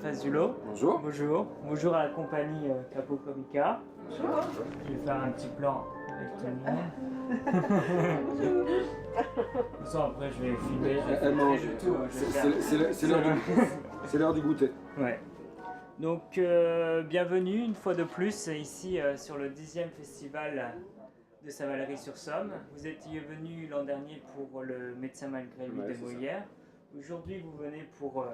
Fazulo. Bonjour. Bonjour. Bonjour à la compagnie Capo Comica. Bonjour. Je vais faire un petit plan avec tout le monde. Bonsoir, après je vais filmer. Elle mange. C'est l'heure du goûter. Ouais. Donc bienvenue une fois de plus ici sur le 10e festival de Saint-Valery-sur-Somme. Vous étiez venu l'an dernier pour le Médecin malgré lui de Molière. Aujourd'hui vous venez pour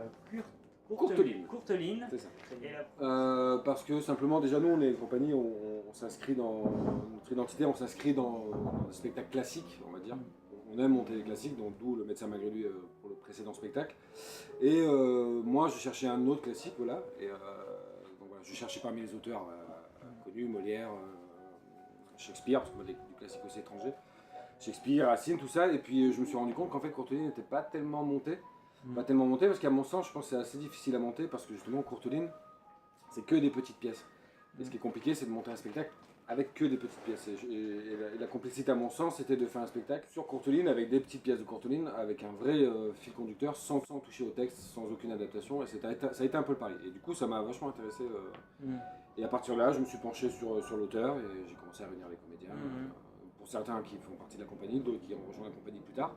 Courteline. C'est ça. Et la... Parce que simplement, déjà nous on est une compagnie, on s'inscrit dans notre identité, on s'inscrit dans le spectacle classique, on va dire. On aime monter les classiques, donc d'où le Médecin malgré lui pour le précédent spectacle. Et moi je cherchais un autre classique, voilà. Et donc voilà, je cherchais parmi les auteurs connus, Molière, Shakespeare, parce qu'on a du classique aussi étranger. Shakespeare, Racine, tout ça. Et puis je me suis rendu compte qu'en fait Courteline n'était pas tellement monté. Pas tellement monté parce qu'à mon sens, je pense que c'est assez difficile à monter parce que justement Courteline, c'est que des petites pièces. Et ce qui est compliqué, c'est de monter un spectacle avec que des petites pièces. Et la complexité à mon sens, c'était de faire un spectacle sur Courteline avec des petites pièces de Courteline, avec un vrai fil conducteur, sans toucher au texte, sans aucune adaptation. Et ça a été un peu le pari. Et du coup, ça m'a vachement intéressé. Et à partir de là, je me suis penché sur l'auteur et j'ai commencé à réunir les comédiens. Pour certains qui font partie de la compagnie, d'autres qui ont rejoint la compagnie plus tard.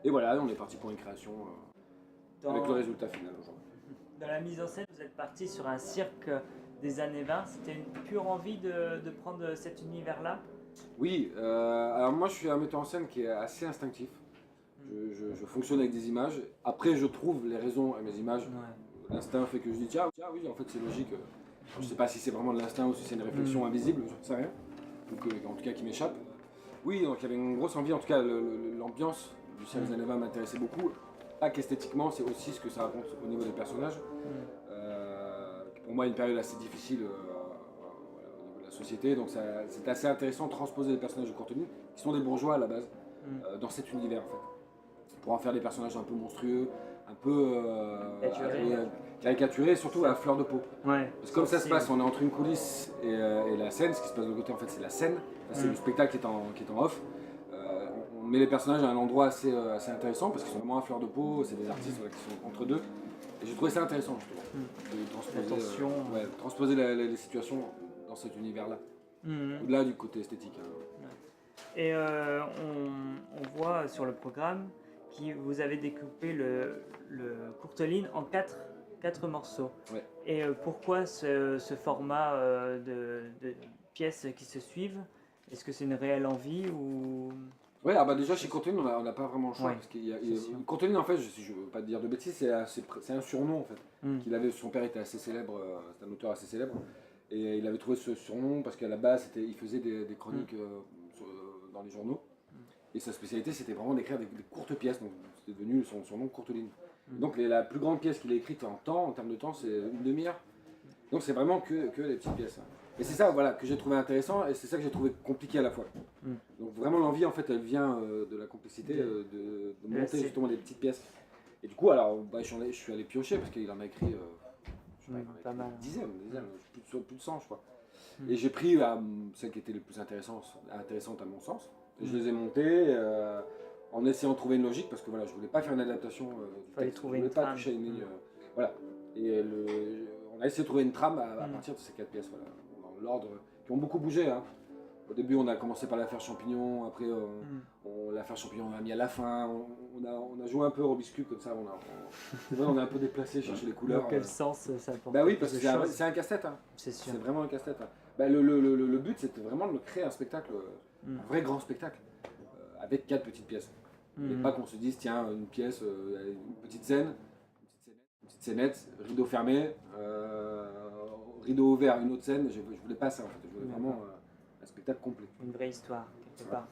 Et voilà, on est parti pour une création avec le résultat final aujourd'hui. Dans la mise en scène, vous êtes parti sur un cirque des années 20. C'était une pure envie de prendre cet univers-là? Oui, alors moi je suis un metteur en scène qui est assez instinctif. Je fonctionne avec des images. Après, je trouve les raisons à mes images. Ouais. L'instinct fait que je dis tiens oui, en fait c'est logique. Je ne sais pas si c'est vraiment de l'instinct ou si c'est une réflexion invisible, je ne sais rien. Donc, en tout cas qui m'échappe. Oui, donc il y avait une grosse envie, en tout cas l'ambiance du cirque des années 20 m'intéressait beaucoup. Pas qu'esthétiquement, c'est aussi ce que ça raconte au niveau des personnages. Pour moi, une période assez difficile au niveau de la société, donc c'est assez intéressant de transposer les personnages de Courteline, qui sont des bourgeois à la base, dans cet univers en fait. Pour en faire des personnages un peu monstrueux, un peu caricaturés, surtout à fleur de peau. Ouais. Parce que comme ça se passe, on est entre une coulisse et la scène, ce qui se passe de l'autre côté en fait c'est la scène, c'est le spectacle qui est en off. On met les personnages à un endroit assez intéressant parce qu'ils sont vraiment à fleur de peau, c'est des artistes qui sont entre deux. Et j'ai trouvé ça intéressant justement, de transposer les situations dans cet univers-là, au-delà du côté esthétique. Et on voit sur le programme que vous avez découpé le Courteline en quatre morceaux. Ouais. Et pourquoi ce format de pièces qui se suivent? Est-ce que c'est une réelle envie ou... Ouais, déjà chez Courteline, on n'a pas vraiment le choix. Parce Courteline, en fait, je ne veux pas te dire de bêtises, c'est un surnom en fait. Qu'il avait, son père était assez célèbre, c'est un auteur assez célèbre. Et il avait trouvé ce surnom parce qu'à la base, il faisait des chroniques dans les journaux. Et sa spécialité, c'était vraiment d'écrire des courtes pièces. Donc c'était devenu son surnom Courteline. Donc la plus grande pièce qu'il a écrite en termes de temps, c'est une demi-heure. Donc c'est vraiment que les petites pièces. Et c'est ça voilà, que j'ai trouvé intéressant et c'est ça que j'ai trouvé compliqué à la fois. Donc vraiment l'envie en fait elle vient de la complexité de monter justement des petites pièces. Et du coup alors je suis allé piocher parce qu'il en a écrit pas mal. Dizaines, plus de 100 je crois. Et j'ai pris celles qui étaient les plus intéressantes à mon sens. Et je les ai montées en essayant de trouver une logique parce que voilà je voulais pas faire une adaptation du texte, je voulais pas toucher une ligne. Voilà. Et on a essayé de trouver une trame à partir de ces 4 pièces, voilà, dans l'ordre, qui ont beaucoup bougé. Hein. Au début, on a commencé par l'affaire Champignon, après l'affaire Champignon on a mis à la fin, on a joué un peu au biscuit comme ça, on a un peu déplacé, cherché les couleurs. Dans quel sens ça apporte? Bah oui, parce que c'est un casse-tête. Hein. C'est sûr. C'est vraiment un casse-tête. Hein. Bah, le but, c'était vraiment de créer un spectacle, un vrai grand spectacle, avec 4 petites pièces. Et pas qu'on se dise, tiens, une pièce, une petite scène. Une petite scénette, rideau fermé, rideau ouvert, une autre scène. Je voulais pas ça en fait, je voulais vraiment un spectacle complet. Une vraie histoire, quelque part.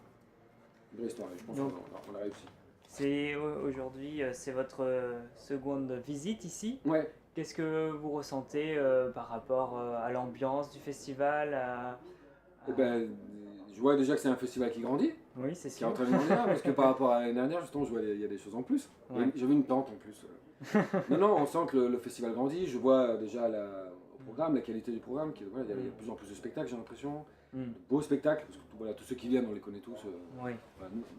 Une vraie histoire, je pense qu'on a réussi. Aujourd'hui, c'est votre seconde visite ici. Ouais. Qu'est-ce que vous ressentez par rapport à l'ambiance du festival Je vois déjà que c'est un festival qui grandit. Oui, c'est sûr. Qui est en train de grandir, parce que par rapport à l'année dernière, justement, je vois il y a des choses en plus. Ouais. J'avais une tente en plus. Non, on sent que le festival grandit. Je vois déjà au programme, la qualité du programme. Il y a de plus en plus de spectacles, j'ai l'impression. De beaux spectacles, parce que tous ceux qui viennent, on les connaît tous.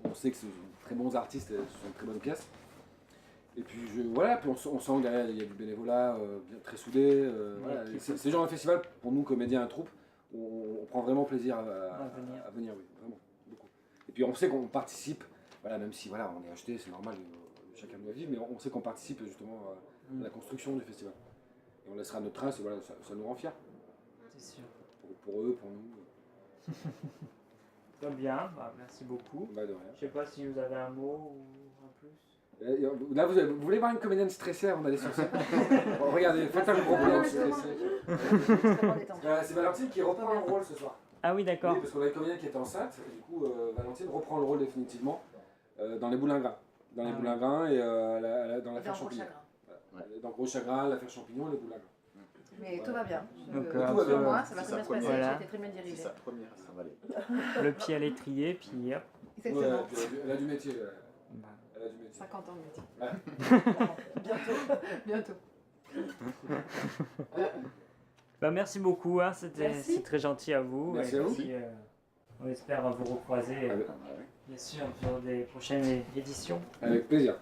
On sait que ce sont de très bons artistes et ce sont de très bonnes pièces. Et puis voilà, puis on sent que derrière il y a du bénévolat bien, très soudé. Voilà. C'est le genre de festival, pour nous comédiens et troupes, où on prend vraiment plaisir à venir, oui, vraiment, beaucoup. Et puis on sait qu'on participe, voilà, même si voilà, on est acheté, c'est normal, chacun doit vivre, mais on sait qu'on participe justement à la construction du festival. Et on laissera notre trace, et voilà, ça nous rend fiers. C'est sûr. Pour eux, pour nous. Très bien, bah, merci beaucoup. Bah, de rien. Je sais pas si vous avez un mot ou un plus. Là, vous voulez voir une comédienne stressée avant d'aller sur scène? Regardez, faites un gros plan stressé. C'est Valentine qui reprend le rôle ce soir. Ah oui, d'accord. Oui, parce qu'on a une comédienne qui est enceinte, et du coup, Valentine reprend le rôle définitivement dans Les Boulingrins. Dans Les Boulingrins et dans l'affaire Champignon. Voilà. Dans Gros Chagrin, l'affaire Champignon et Les Boulingrins. Mais tout va bien. Donc, pour moi, ça va très bien se passer, voilà. j'ai été très bien dirigée. C'est sa première, ça va aller. Le pied à l'étrier, puis hop. Exactement. Ouais, puis elle a du métier. Bah, Elle a du métier. 50 ans de métier. Ouais. Bientôt. bah, merci beaucoup, hein. Merci. C'est très gentil à vous. Merci et à vous. puis, on espère vous recroiser, Avec, bien sûr, sur des prochaines éditions. avec plaisir.